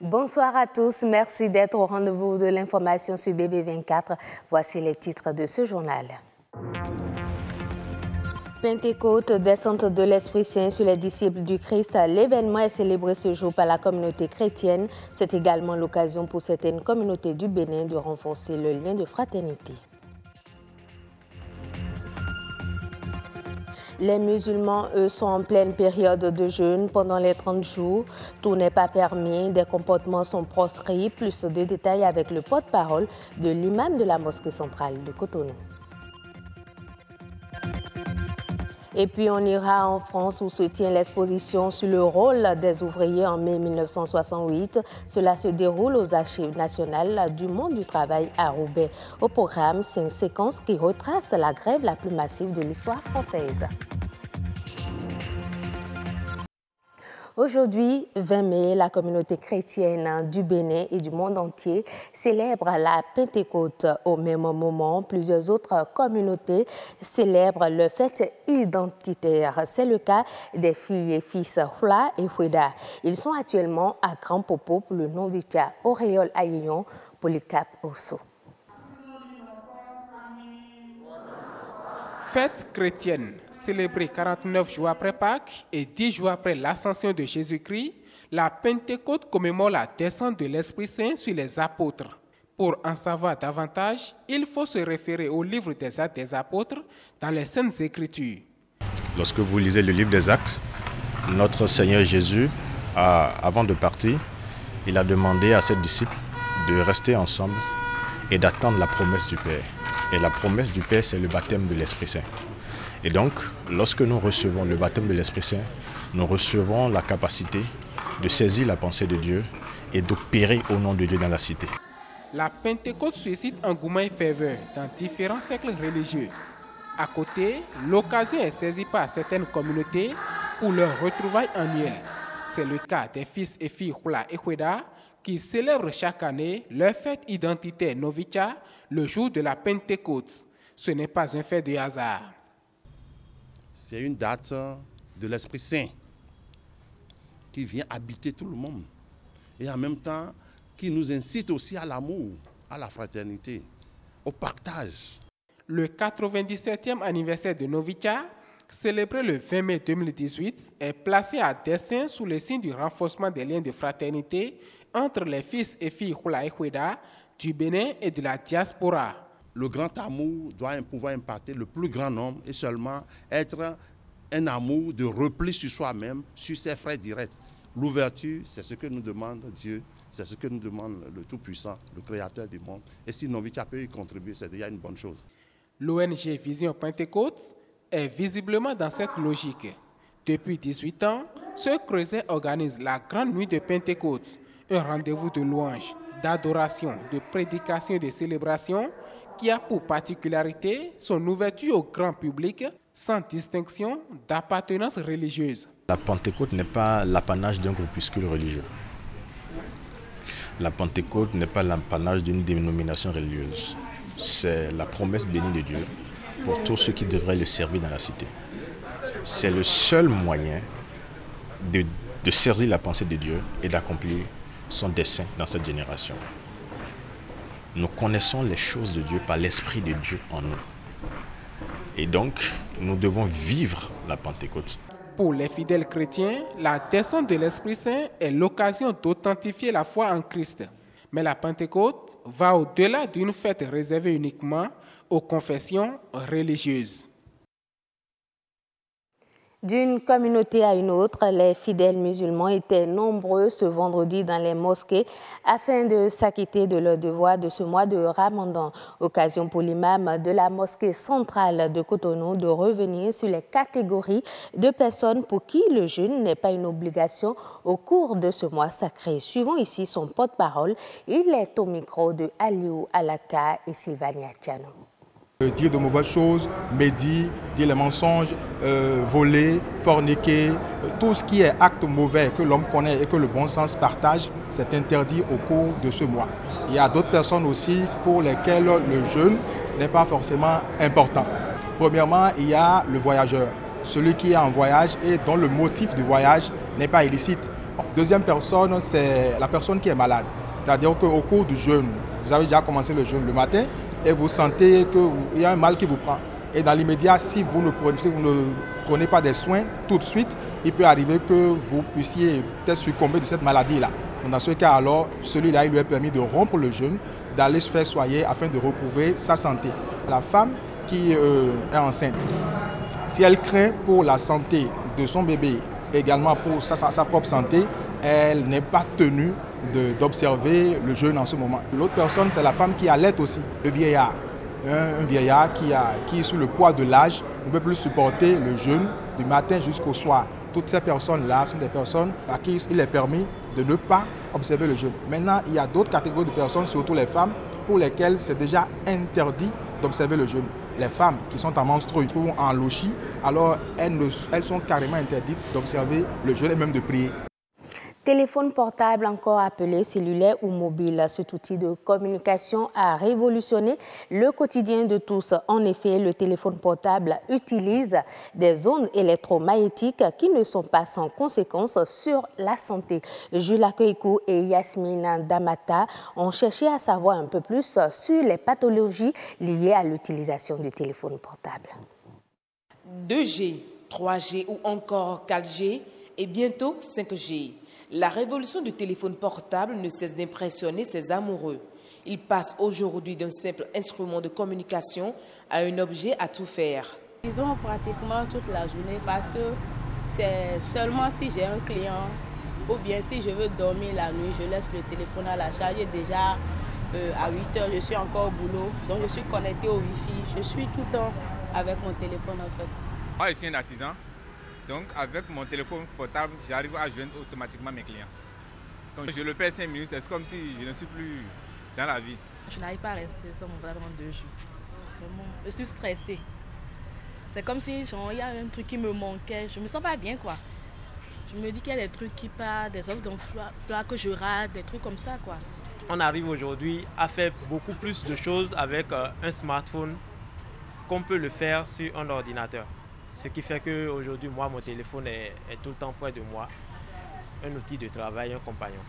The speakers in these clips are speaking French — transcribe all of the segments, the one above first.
Bonsoir à tous, merci d'être au rendez-vous de l'information sur BB24. Voici les titres de ce journal. Pentecôte, descente de l'Esprit Saint sur les disciples du Christ. L'événement est célébré ce jour par la communauté chrétienne. C'est également l'occasion pour certaines communautés du Bénin de renforcer le lien de fraternité. Les musulmans, eux, sont en pleine période de jeûne pendant les 30 jours. Tout n'est pas permis, des comportements sont proscrits. Plus de détails avec le porte-parole de l'imam de la mosquée centrale de Cotonou. Et puis on ira en France où se tient l'exposition sur le rôle des ouvriers en mai 1968. Cela se déroule aux Archives nationales du monde du travail à Roubaix. Au programme, 5 séquences qui retracent la grève la plus massive de l'histoire française. Aujourd'hui, 20 mai, la communauté chrétienne du Bénin et du monde entier célèbre la Pentecôte. Au même moment, plusieurs autres communautés célèbrent le fête identitaire. C'est le cas des filles et fils Hula et Hueda. Ils sont actuellement à Grand Popo pour le noviciat Auréole Aïillon Polycarpe Osso. Fête chrétienne, célébrée 49 jours après Pâques et 10 jours après l'ascension de Jésus-Christ, la Pentecôte commémore la descente de l'Esprit Saint sur les apôtres. Pour en savoir davantage, il faut se référer au livre des Actes des apôtres dans les Saintes Écritures. Lorsque vous lisez le livre des Actes, notre Seigneur Jésus, avant de partir, il a demandé à ses disciples de rester ensemble et d'attendre la promesse du Père. Et la promesse du Père, c'est le baptême de l'Esprit Saint. Et donc, lorsque nous recevons le baptême de l'Esprit Saint, nous recevons la capacité de saisir la pensée de Dieu et d'opérer au nom de Dieu dans la cité. La Pentecôte suscite engouement et ferveur dans différents cercles religieux. À côté, l'occasion est saisie par certaines communautés pour leur retrouvailles annuelles. C'est le cas des fils et filles Hula et Hueda qui célèbrent chaque année leur fête identitaire Novicia le jour de la Pentecôte. Ce n'est pas un fait de hasard. C'est une date de l'Esprit Saint qui vient habiter tout le monde et en même temps qui nous incite aussi à l'amour, à la fraternité, au partage. Le 97e anniversaire de Novicia, célébré le 20 mai 2018, est placé à dessein sous le signe du renforcement des liens de fraternité entre les fils et filles Hula et Hueda du Bénin et de la diaspora. Le grand amour doit pouvoir impacter le plus grand nombre et seulement être un amour de repli sur soi-même, sur ses frères directs. L'ouverture, c'est ce que nous demande Dieu, c'est ce que nous demande le Tout-Puissant, le Créateur du monde. Et si Novicia peut y contribuer, c'est déjà une bonne chose. L'ONG Vision Pentecôte est visiblement dans cette logique. Depuis 18 ans, ce creuset organise la Grande Nuit de Pentecôte, un rendez-vous de louange, d'adoration, de prédication et de célébration qui a pour particularité son ouverture au grand public sans distinction d'appartenance religieuse. La Pentecôte n'est pas l'apanage d'un groupuscule religieux. La Pentecôte n'est pas l'apanage d'une dénomination religieuse. C'est la promesse bénie de Dieu pour tous ceux qui devraient le servir dans la cité. C'est le seul moyen de saisir la pensée de Dieu et d'accomplir son dessein dans cette génération. Nous connaissons les choses de Dieu par l'Esprit de Dieu en nous. Et donc, nous devons vivre la Pentecôte. Pour les fidèles chrétiens, la descente de l'Esprit Saint est l'occasion d'authentifier la foi en Christ. Mais la Pentecôte va au-delà d'une fête réservée uniquement aux confessions religieuses. D'une communauté à une autre, les fidèles musulmans étaient nombreux ce vendredi dans les mosquées afin de s'acquitter de leur devoir de ce mois de Ramadan. Occasion pour l'imam de la mosquée centrale de Cotonou de revenir sur les catégories de personnes pour qui le jeûne n'est pas une obligation au cours de ce mois sacré. Suivons ici son porte-parole. Il est au micro de Aliou Alaka et Sylvania Tiano. Dire de mauvaises choses, médire, dire les mensonges, voler, forniquer, tout ce qui est acte mauvais que l'homme connaît et que le bon sens partage, c'est interdit au cours de ce mois. Il y a d'autres personnes aussi pour lesquelles le jeûne n'est pas forcément important. Premièrement, il y a le voyageur, celui qui est en voyage et dont le motif du voyage n'est pas illicite. Deuxième personne, c'est la personne qui est malade. C'est-à-dire qu'au cours du jeûne, vous avez déjà commencé le jeûne le matin et vous sentez qu'il y a un mal qui vous prend. Et dans l'immédiat, si vous ne prenez pas des soins tout de suite, il peut arriver que vous puissiez peut-être succomber de cette maladie-là. Dans ce cas, alors, celui-là, il lui est permis de rompre le jeûne, d'aller se faire soigner afin de retrouver sa santé. La femme qui est enceinte, si elle craint pour la santé de son bébé, également pour sa propre santé, elle n'est pas tenue d'observer le jeûne en ce moment. L'autre personne, c'est la femme qui allait aussi, le vieillard. Un vieillard qui est sous le poids de l'âge ne peut plus supporter le jeûne du matin jusqu'au soir. Toutes ces personnes-là sont des personnes à qui il est permis de ne pas observer le jeûne. Maintenant, il y a d'autres catégories de personnes, surtout les femmes, pour lesquelles c'est déjà interdit d'observer le jeûne. Les femmes qui sont en menstrues ou en louchie, alors elles sont carrément interdites d'observer le jeûne et même de prier. Téléphone portable, encore appelé cellulaire ou mobile, cet outil de communication a révolutionné le quotidien de tous. En effet, le téléphone portable utilise des ondes électromagnétiques qui ne sont pas sans conséquences sur la santé. Jules Akoikou et Yasmine Damata ont cherché à savoir un peu plus sur les pathologies liées à l'utilisation du téléphone portable. 2G, 3G ou encore 4G et bientôt 5G. La révolution du téléphone portable ne cesse d'impressionner ses amoureux. Il passe aujourd'hui d'un simple instrument de communication à un objet à tout faire. Ils ont pratiquement toute la journée parce que c'est seulement si j'ai un client ou bien si je veux dormir la nuit, je laisse le téléphone à la charge. Déjà à 8 h, je suis encore au boulot, donc je suis connecté au Wi-Fi. Je suis tout le temps avec mon téléphone en fait. Moi, je suis un artisan. Donc, avec mon téléphone portable, j'arrive à joindre automatiquement mes clients. Quand je le paie 5 minutes, c'est comme si je ne suis plus dans la vie. Je n'arrive pas à rester sans mon portable pendant 2 jours. Vraiment, je suis stressée. C'est comme si il y a un truc qui me manquait. Je ne me sens pas bien, quoi. Je me dis qu'il y a des trucs qui partent, des offres d'emploi que je rate, des trucs comme ça, quoi. On arrive aujourd'hui à faire beaucoup plus de choses avec un smartphone qu'on peut le faire sur un ordinateur. Ce qui fait qu'aujourd'hui, moi, mon téléphone est tout le temps près de moi. Un outil de travail, un compagnon.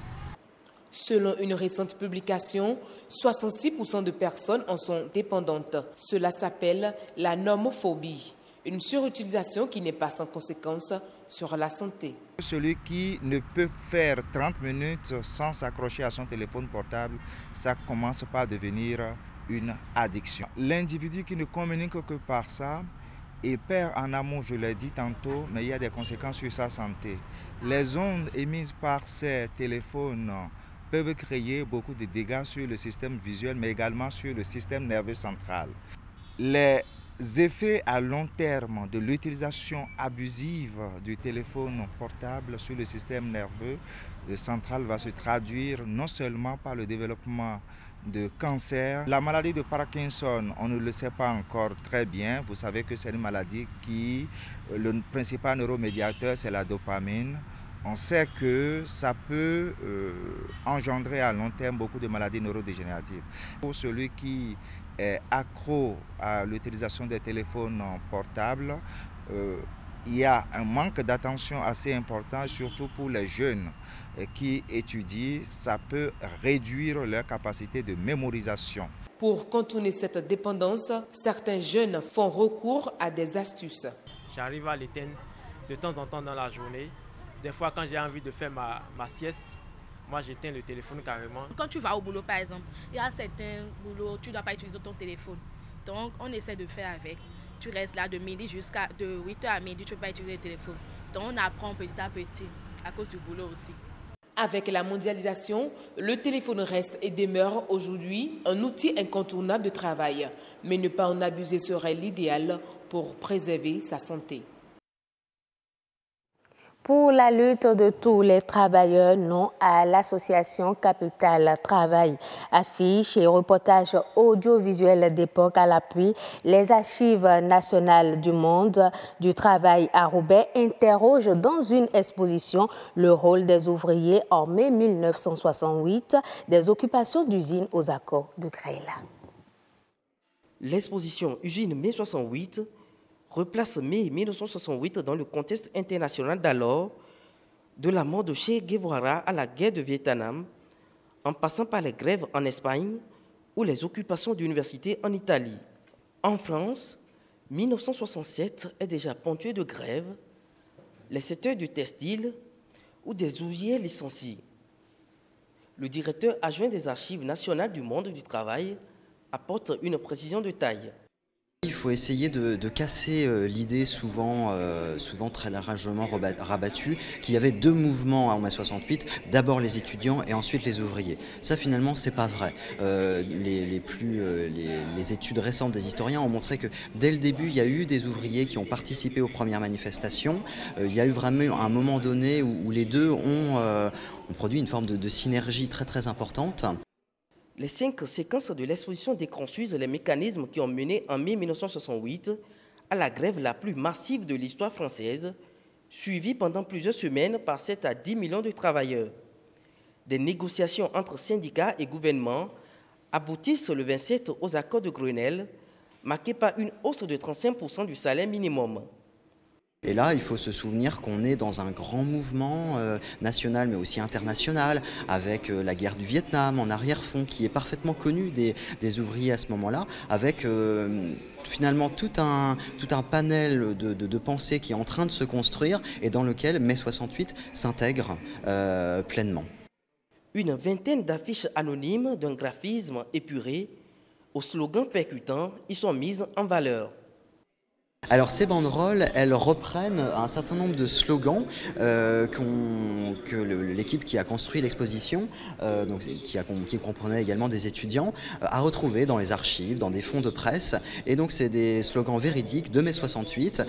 Selon une récente publication, 66% de personnes en sont dépendantes. Cela s'appelle la nomophobie, une surutilisation qui n'est pas sans conséquence sur la santé. Celui qui ne peut faire 30 minutes sans s'accrocher à son téléphone portable, ça commence par devenir une addiction. L'individu qui ne communique que par ça, il perd en amont, je l'ai dit tantôt, mais il y a des conséquences sur sa santé. Les ondes émises par ces téléphones peuvent créer beaucoup de dégâts sur le système visuel, mais également sur le système nerveux central. Les effets à long terme de l'utilisation abusive du téléphone portable sur le système nerveux central va se traduire non seulement par le développement de cancer. La maladie de Parkinson, on ne le sait pas encore très bien. Vous savez que c'est une maladie qui, le principal neuromédiateur, c'est la dopamine. On sait que ça peut engendrer à long terme beaucoup de maladies neurodégénératives. Pour celui qui est accro à l'utilisation des téléphones portables, il y a un manque d'attention assez important, surtout pour les jeunes qui étudient, ça peut réduire leur capacité de mémorisation. Pour contourner cette dépendance, certains jeunes font recours à des astuces. J'arrive à l'éteindre de temps en temps dans la journée. Des fois, quand j'ai envie de faire ma sieste, moi j'éteins le téléphone carrément. Quand tu vas au boulot, par exemple, il y a certains boulots, tu ne dois pas utiliser ton téléphone. Donc, on essaie de faire avec. Tu restes là de 8 h à midi, tu ne peux pas utiliser le téléphone. Donc, on apprend petit à petit, à cause du boulot aussi. Avec la mondialisation, le téléphone reste et demeure aujourd'hui un outil incontournable de travail. Mais ne pas en abuser serait l'idéal pour préserver sa santé. Pour la lutte de tous les travailleurs, non à l'association Capital Travail. Affiches et reportages audiovisuels d'époque à l'appui, les archives nationales du monde du travail à Roubaix interrogent dans une exposition le rôle des ouvriers en mai 1968 des occupations d'usines aux accords de Creil. L'exposition Usine mai 68 replace mai 1968 dans le contexte international d'alors, De la mort de Che Guevara à la guerre de Vietnam, en passant par les grèves en Espagne ou les occupations d'universités en Italie. En France, 1967 est déjà ponctué de grèves, les secteurs du textile ou des ouvriers licenciés. Le directeur adjoint des Archives nationales du monde du travail apporte une précision de taille. Il faut essayer de casser l'idée souvent très largement rabattue qu'il y avait deux mouvements en mai 68, d'abord les étudiants et ensuite les ouvriers. Ça finalement c'est pas vrai. Les études récentes des historiens ont montré que dès le début il y a eu des ouvriers qui ont participé aux premières manifestations. Il y a eu vraiment un moment donné où les deux ont produit une forme de synergie très très importante. Les 5 séquences de l'exposition déconstruisent les mécanismes qui ont mené en mai 1968 à la grève la plus massive de l'histoire française, suivie pendant plusieurs semaines par 7 à 10 millions de travailleurs. Des négociations entre syndicats et gouvernements aboutissent le 27 aux accords de Grenelle, marqués par une hausse de 35% du salaire minimum. Et là, il faut se souvenir qu'on est dans un grand mouvement national mais aussi international avec la guerre du Vietnam en arrière-fond qui est parfaitement connu des ouvriers à ce moment-là, avec finalement tout un panel de pensées qui est en train de se construire et dans lequel mai 68 s'intègre pleinement. Une vingtaine d'affiches anonymes d'un graphisme épuré, aux slogans percutants, y sont mises en valeur. Alors ces banderoles, elles reprennent un certain nombre de slogans que l'équipe qui a construit l'exposition, qui comprenait également des étudiants, a retrouvé dans les archives, dans des fonds de presse. Et donc c'est des slogans véridiques de mai 68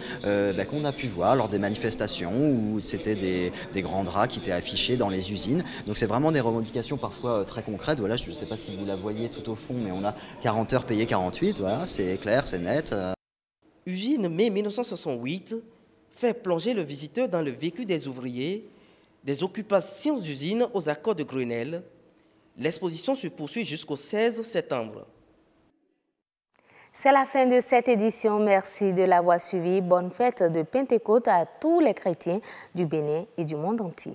qu'on a pu voir lors des manifestations où c'était des grands draps qui étaient affichés dans les usines. Donc c'est vraiment des revendications parfois très concrètes. Voilà, je ne sais pas si vous la voyez tout au fond, mais on a 40 heures payées 48, voilà, c'est clair, c'est net. Usine mai 1968 fait plonger le visiteur dans le vécu des ouvriers, des occupations d'usines aux accords de Grenelle. L'exposition se poursuit jusqu'au 16 septembre. C'est la fin de cette édition. Merci de l'avoir suivi. Bonne fête de Pentecôte à tous les chrétiens du Bénin et du monde entier.